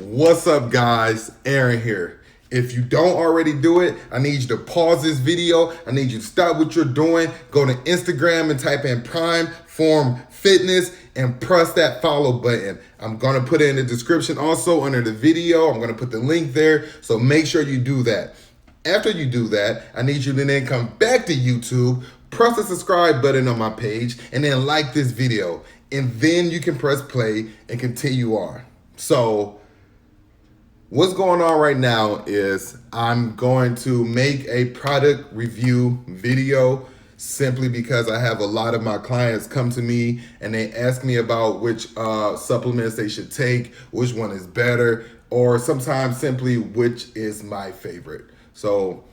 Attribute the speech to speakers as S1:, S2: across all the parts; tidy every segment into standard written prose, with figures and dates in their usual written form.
S1: What's up, guys? Aaron here. If you don't already do it, I need you to pause this video. I need you to stop what you're doing. Go to Instagram and type in Prime Form Fitness and press that follow button. I'm going to put it in the description also under the video. I'm going to put the link there. So make sure you do that. After you do that, I need you to then come back to YouTube, press the subscribe button on my page, and then like this video. And then you can press play and continue on. So what's going on right now is I'm going to make a product review video simply because I have a lot of my clients come to me and they ask me about which supplements they should take, which one is better, or sometimes simply which is my favorite. So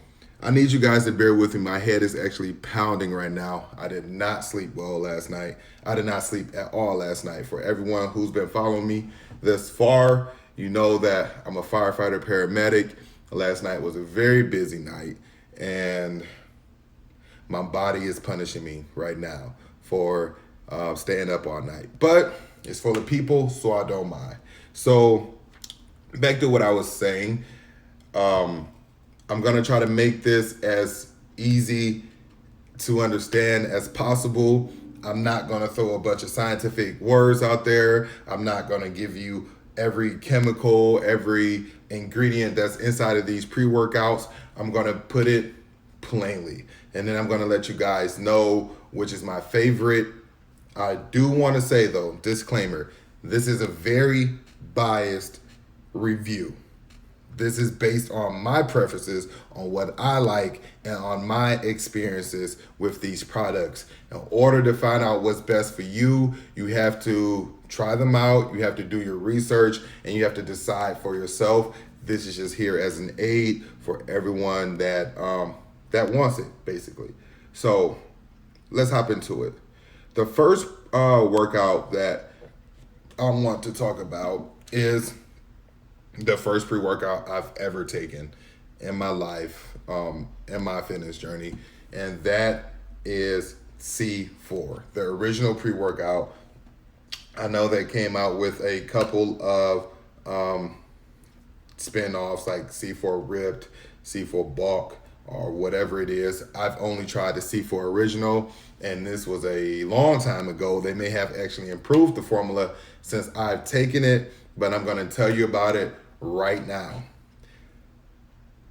S1: I need you guys to bear with me. My head is actually pounding right now. I did not sleep well last night. I did not sleep at all last night. For everyone who's been following me thus far, you know that I'm a firefighter paramedic. Last night was a very busy night, and my body is punishing me right now for staying up all night. But it's full of people, so I don't mind. So back to what I was saying. I'm gonna try to make this as easy to understand as possible. I'm not gonna throw a bunch of scientific words out there. I'm not gonna give you every chemical, every ingredient that's inside of these pre-workouts. I'm gonna put it plainly. And then I'm gonna let you guys know which is my favorite. I do wanna say though, disclaimer, this is a very biased review. This is based on my preferences, on what I like, and on my experiences with these products. In order to find out what's best for you, you have to try them out, you have to do your research, and you have to decide for yourself. This is just here as an aid for everyone that wants it, basically. So let's hop into it. The first workout that I want to talk about is the first pre-workout I've ever taken in my life, in my fitness journey, and that is C4, the original pre-workout. I know they came out with a couple of spin-offs like C4 Ripped, C4 Bulk, or whatever it is. I've only tried the C4 original, and this was a long time ago. They may have actually improved the formula since I've taken it, but I'm gonna tell you about it right now.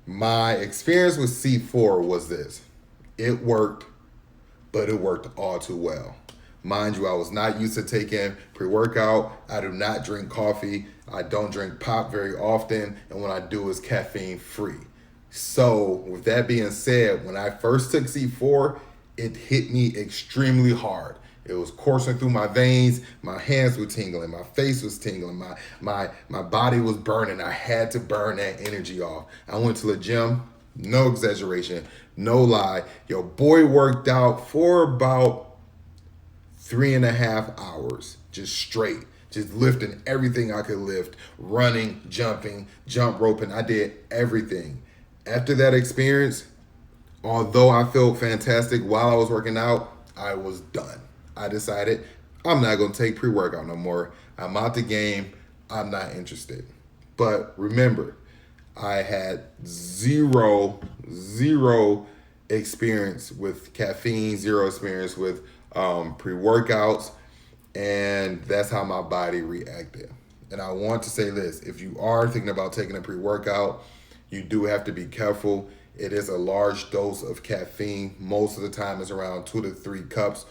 S1: My experience with C4 was this. It worked, but it worked all too well. Mind you, I was not used to taking pre-workout. I do not drink coffee. I don't drink pop very often, and when I do, it's caffeine free. So with that being said, when I first took C4, it hit me extremely hard. It was coursing through my veins. My hands were tingling. My face was tingling. My body was burning. I had to burn that energy off. I went to the gym, no exaggeration, no lie. Your boy worked out for about 3.5 hours, just straight, just lifting everything I could lift, running, jumping, jump roping. I did everything. After that experience, although I felt fantastic while I was working out, I was done. I decided I'm not going to take pre-workout no more. I'm out the game. I'm not interested. But remember, I had zero experience with caffeine, zero experience with pre-workouts, and that's how my body reacted. And I want to say this, if you are thinking about taking a pre-workout, you do have to be careful. It is a large dose of caffeine. Most of the time it's around 2 to 3 cups.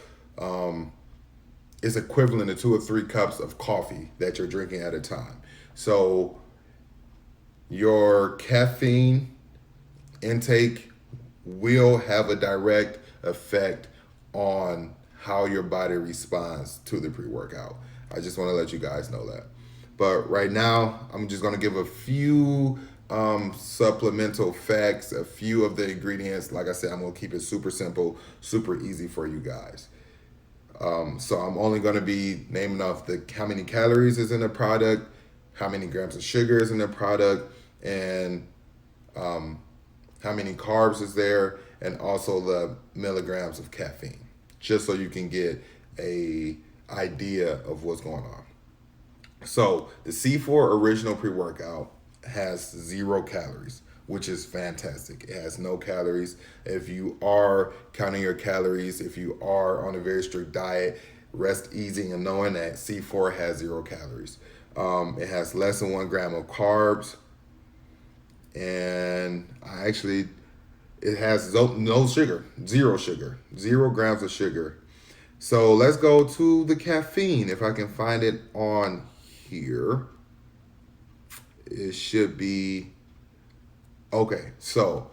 S1: It's equivalent to 2 or 3 cups of coffee that you're drinking at a time. So your caffeine intake will have a direct effect on how your body responds to the pre-workout. I just want to let you guys know that. But right now, I'm just going to give a few supplemental facts, a few of the ingredients. Like I said, I'm going to keep it super simple, super easy for you guys. So I'm only going to be naming off how many calories is in the product, how many grams of sugar is in the product, and how many carbs is there, and also the milligrams of caffeine, just so you can get a idea of what's going on. So the C4 original pre-workout has 0 calories, which is fantastic. It has no calories. If you are counting your calories, if you are on a very strict diet, rest easy and knowing that C4 has 0 calories. It has less than 1 gram of carbs, and it has no sugar, 0 sugar, 0 grams of sugar. So let's go to the caffeine. If I can find it on here, it should be okay. So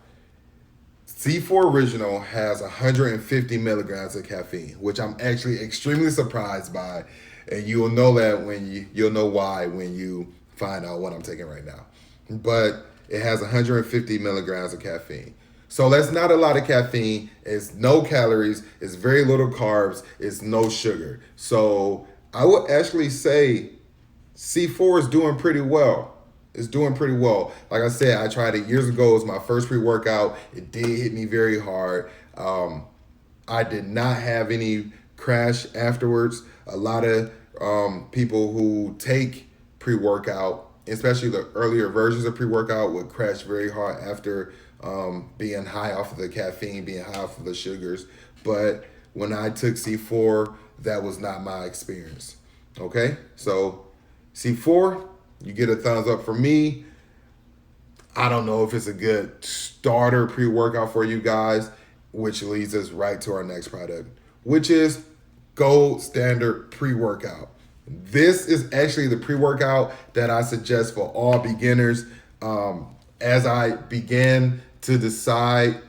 S1: C4 Original has 150 milligrams of caffeine, which I'm actually extremely surprised by, and you'll know that you'll know why when you find out what I'm taking right now. But it has 150 milligrams of caffeine. So that's not a lot of caffeine. It's no calories. It's very little carbs. It's no sugar. So I would actually say C4 is doing pretty well. It's doing pretty well. Like I said, I tried it years ago. It was my first pre-workout. It did hit me very hard. I did not have any crash afterwards. A lot of people who take pre-workout, especially the earlier versions of pre-workout, would crash very hard after being high off of the caffeine, being high off of the sugars. But when I took C4, that was not my experience. Okay, so C4, you get a thumbs up for me. I don't know if it's a good starter pre-workout for you guys, which leads us right to our next product, which is Gold Standard pre-workout. This is actually the pre-workout that I suggest for all beginners. As I began to decide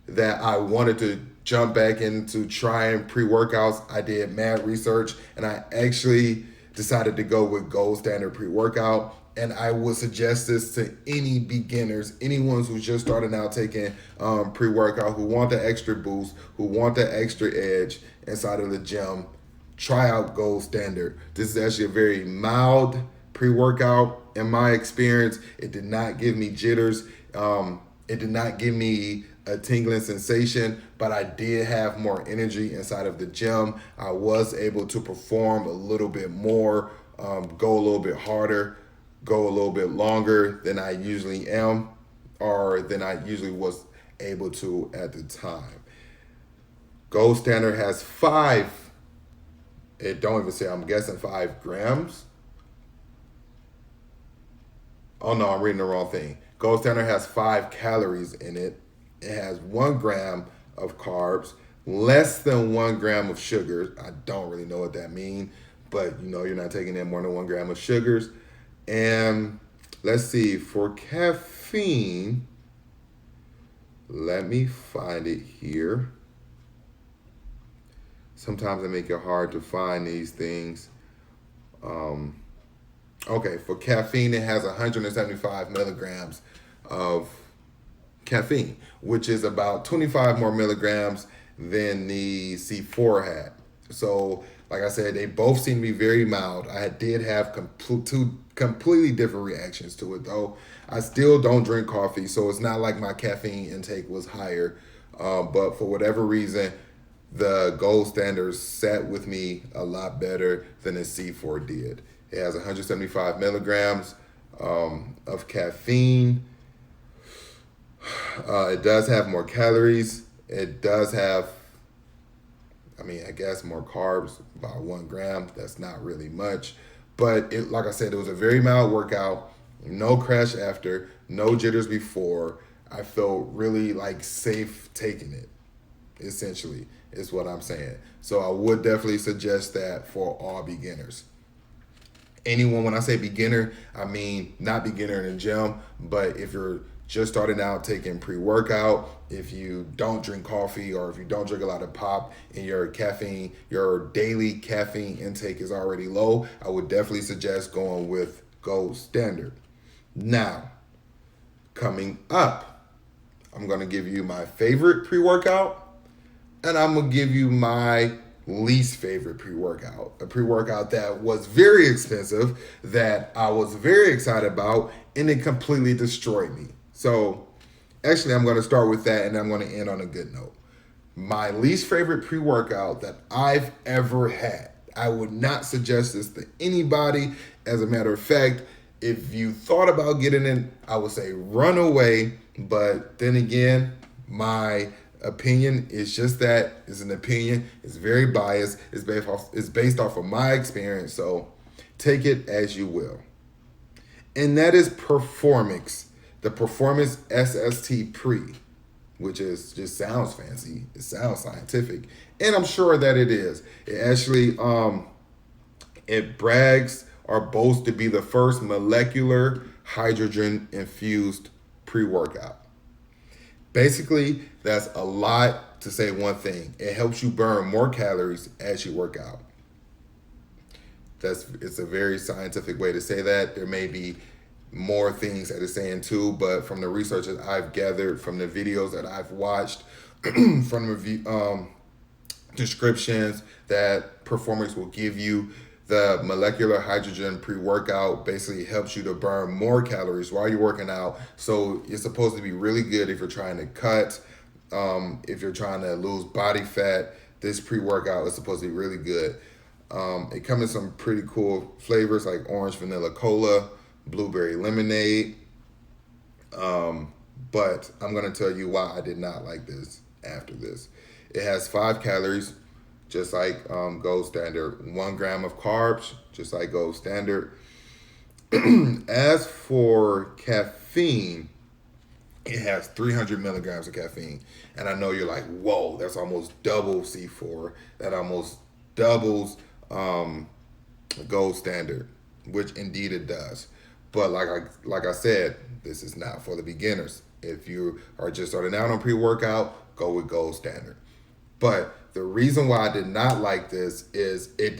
S1: that I wanted to jump back into trying pre-workouts, I did mad research and I actually decided to go with Gold Standard pre-workout. And I would suggest this to any beginners, anyone who's just starting out taking pre-workout, who want the extra boost, who want the extra edge inside of the gym. Try out Gold Standard. This is actually a very mild pre-workout. In my experience, it did not give me jitters. It did not give me a tingling sensation, but I did have more energy inside of the gym. I was able to perform a little bit more, go a little bit harder, go a little bit longer than I usually am, or than I usually was able to at the time. Gold Standard has it don't even say, I'm guessing 5 grams. Oh no, I'm reading the wrong thing. Gold Standard has 5 calories in it. It has 1 gram of carbs, less than 1 gram of sugar. I don't really know what that means, but you're not taking in more than 1 gram of sugars. And let's see, for caffeine, let me find it here. Sometimes they make it hard to find these things. Okay, for caffeine, it has 175 milligrams of caffeine, which is about 25 more milligrams than the C4 had. So, like I said, they both seem to be very mild. I did have two completely different reactions to it, though. I still don't drink coffee, so it's not like my caffeine intake was higher. But for whatever reason, the Gold Standard sat with me a lot better than the C4 did. It has 175 milligrams of caffeine. It does have more calories. It does have, I guess, more carbs, about 1 gram. That's not really much. But like I said, it was a very mild workout. No crash after, no jitters before. I felt really safe taking it, essentially, is what I'm saying. So I would definitely suggest that for all beginners. Anyone, when I say beginner, I mean not beginner in the gym, but if you're just starting out taking pre-workout, if you don't drink coffee or if you don't drink a lot of pop and your daily caffeine intake is already low, I would definitely suggest going with Gold Standard. Now, coming up, I'm going to give you my favorite pre-workout and I'm going to give you my least favorite pre-workout. A pre-workout that was very expensive, that I was very excited about, and it completely destroyed me. So actually, I'm going to start with that and I'm going to end on a good note. My least favorite pre-workout that I've ever had. I would not suggest this to anybody. As a matter of fact, if you thought about getting it, I would say run away. But then again, my opinion is just that. It's an opinion. It's very biased. It's based off of my experience. So take it as you will. And that is Performix, the Performance SST Pre, which is just sounds fancy. It sounds scientific, and I'm sure that it is. It actually it brags or boasts to be the first molecular hydrogen infused pre-workout. Basically, that's a lot to say one thing. It helps you burn more calories as you work out. It's a very scientific way to say that. There may be more things that it's saying too, but from the research that I've gathered, from the videos that I've watched, from the descriptions that Performix will give you, the molecular hydrogen pre-workout basically helps you to burn more calories while you're working out. So it's supposed to be really good if you're trying to cut, if you're trying to lose body fat. This pre-workout is supposed to be really good. It comes in some pretty cool flavors like orange vanilla cola, blueberry lemonade. But I'm going to tell you why I did not like this after this. It has 5 calories, just like Gold Standard. 1 gram of carbs, just like Gold Standard. As for caffeine, it has 300 milligrams of caffeine. And I know you're like, whoa, that's almost double C4. That almost doubles Gold Standard, which indeed it does. But like I said, this is not for the beginners. If you are just starting out on pre-workout, go with Gold Standard. But the reason why I did not like this is it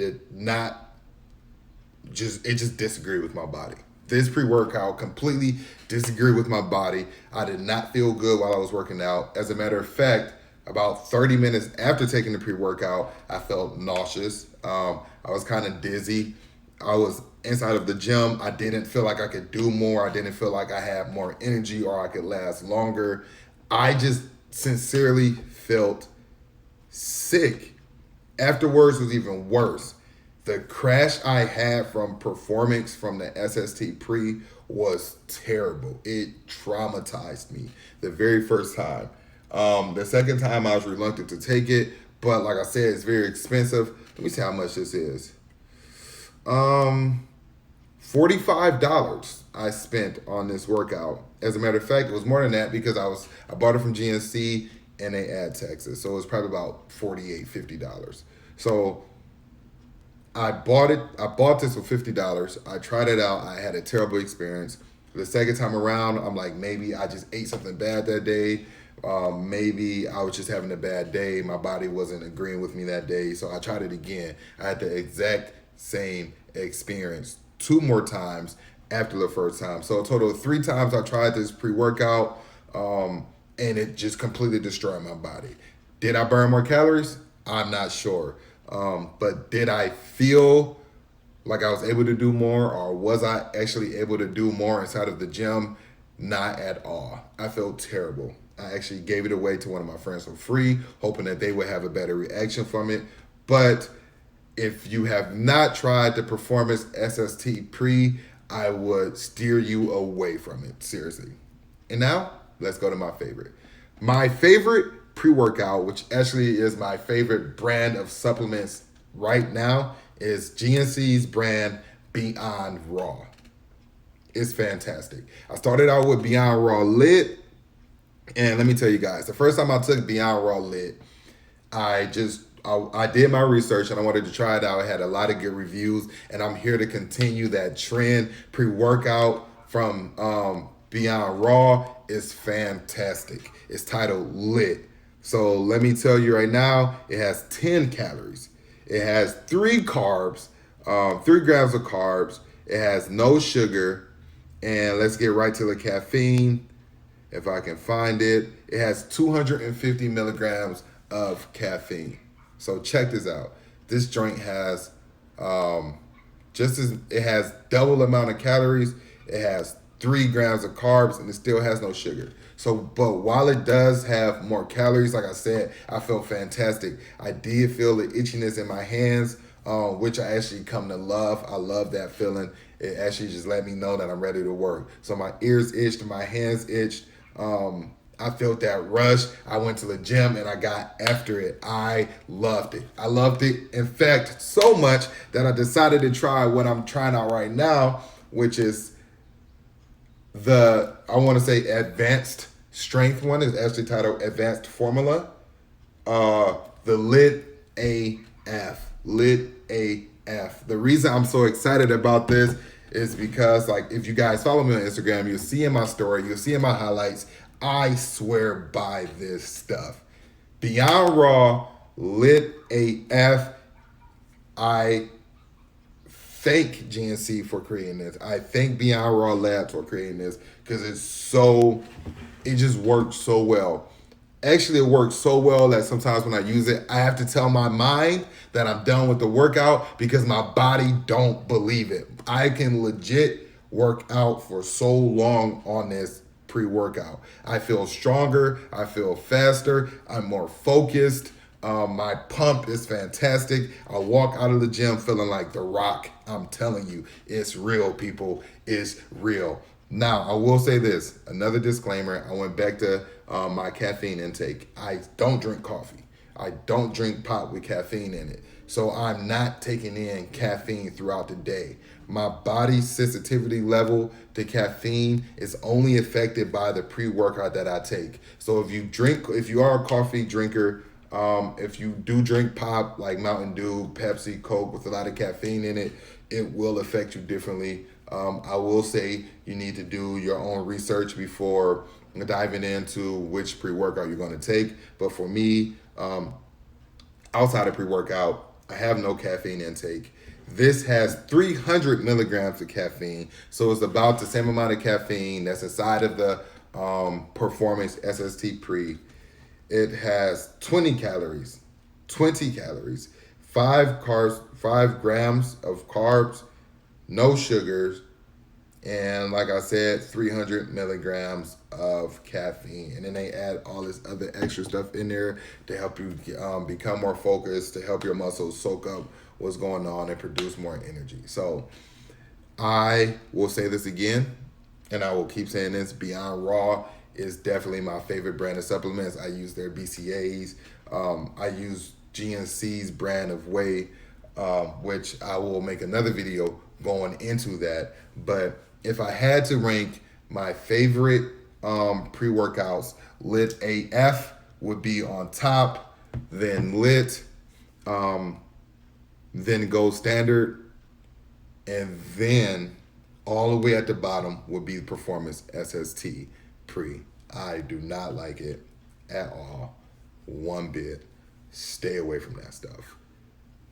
S1: just disagreed with my body. This pre-workout completely disagreed with my body. I did not feel good while I was working out. As a matter of fact, about 30 minutes after taking the pre-workout, I felt nauseous. I was kind of dizzy. I was inside of the gym. I didn't feel like I could do more. I didn't feel like I had more energy or I could last longer. I just sincerely felt sick. Afterwards was even worse. The crash I had from Performix from the SST Pre was terrible. It traumatized me the very first time. The second time I was reluctant to take it, but like I said, it's very expensive. Let me see how much this is. $45 I spent on this workout. As a matter of fact, it was more than that because I bought it from GNC and they add taxes. So it was probably about $48, $50. So I bought this for $50. I tried it out. I had a terrible experience. The second time around, I'm like, maybe I just ate something bad that day. Maybe I was just having a bad day. My body wasn't agreeing with me that day. So I tried it again. I had the exact same experience 2 more times after the first time. So a total of 3 times I tried this pre-workout, and it just completely destroyed my body. Did I burn more calories? I'm not sure. But did I feel like I was able to do more, or was I actually able to do more inside of the gym? Not at all. I felt terrible. I actually gave it away to one of my friends for free, hoping that they would have a better reaction from it. But if you have not tried the Performance SST Pre, I would steer you away from it, seriously. And now, let's go to my favorite. My favorite pre-workout, which actually is my favorite brand of supplements right now, is GNC's brand Beyond Raw. It's fantastic. I started out with Beyond Raw Lit, and let me tell you guys, the first time I took Beyond Raw Lit, I did my research and I wanted to try it out. I had a lot of good reviews, and I'm here to continue that trend. Pre-workout from Beyond Raw is fantastic. It's titled Lit. So let me tell you right now, it has 10 calories. It has 3 carbs, 3 grams of carbs. It has no sugar. And let's get right to the caffeine. If I can find it, it has 250 milligrams of caffeine. So check this out. This joint has it has double amount of calories. It has 3 grams of carbs, and it still has no sugar. So, but while it does have more calories, like I said, I felt fantastic. I did feel the itchiness in my hands which I actually come to love. I love that feeling. It actually just let me know that I'm ready to work. So my ears itched, my hands itched. I felt that rush. I went to the gym and I got after it. I loved it. I loved it, in fact, so much that I decided to try what I'm trying out right now, which is I want to say advanced strength one. Is actually titled Advanced Formula. The Lit AF. Lit AF. The reason I'm so excited about this is because, like, if you guys follow me on Instagram, you'll see in my story, you'll see in my highlights, I swear by this stuff. Beyond Raw, Lit AF. I thank GNC for creating this. I thank Beyond Raw Labs for creating this because it just works so well. Actually, it works so well that sometimes when I use it, I have to tell my mind that I'm done with the workout because my body don't believe it. I can legit work out for so long on this pre-workout. I feel stronger. I feel faster. I'm more focused. My pump is fantastic. I walk out of the gym feeling like The Rock. I'm telling you, it's real, people. It's real. Now, I will say this, another disclaimer. I went back to my caffeine intake. I don't drink coffee. I don't drink pop with caffeine in it. So I'm not taking in caffeine throughout the day. My body's sensitivity level to caffeine is only affected by the pre-workout that I take. So if you are a coffee drinker, if you do drink pop like Mountain Dew, Pepsi, Coke with a lot of caffeine in it, it will affect you differently. I will say you need to do your own research before diving into which pre-workout you're going to take. But for me, outside of pre-workout, I have no caffeine intake. This has 300 milligrams of caffeine, so it's about the same amount of caffeine that's inside of the Performance SST Pre. It has 20 calories, 5 grams of carbs, no sugars, and like I said, 300 milligrams of caffeine. And then they add all this other extra stuff in there to help you become more focused, to help your muscles soak up what's going on and produce more energy. So I will say this again, and I will keep saying this, Beyond Raw is definitely my favorite brand of supplements. I use their BCAAs. I use GNC's brand of whey, which I will make another video going into that. But if I had to rank my favorite pre-workouts, Lit AF would be on top, then Lit, then Gold Standard, and then all the way at the bottom would be Performance SST Pre. I do not like it at all, one bit. Stay away from that stuff.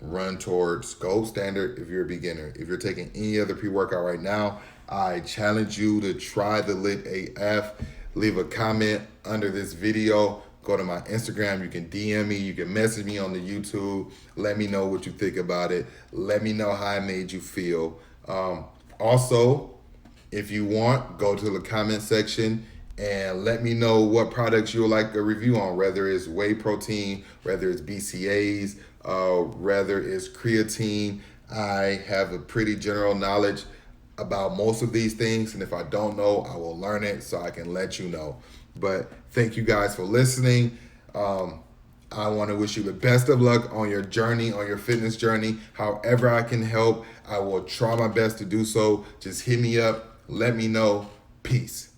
S1: Run towards Gold Standard if you're a beginner. If you're taking any other pre-workout right now, I challenge you to try the Lit AF. Leave a comment under this video. Go to my Instagram. You can DM me. You can message me on the YouTube. Let me know what you think about it. Let me know how it made you feel. Also, if you want, go to the comment section and let me know what products you would like a review on, whether it's whey protein, whether it's BCAAs, whether it's creatine. I have a pretty general knowledge about most of these things, and if I don't know, I will learn it so I can let you know. But thank you guys for listening. I want to wish you the best of luck on your journey, on your fitness journey. However I can help, I will try my best to do so. Just hit me up. Let me know. Peace.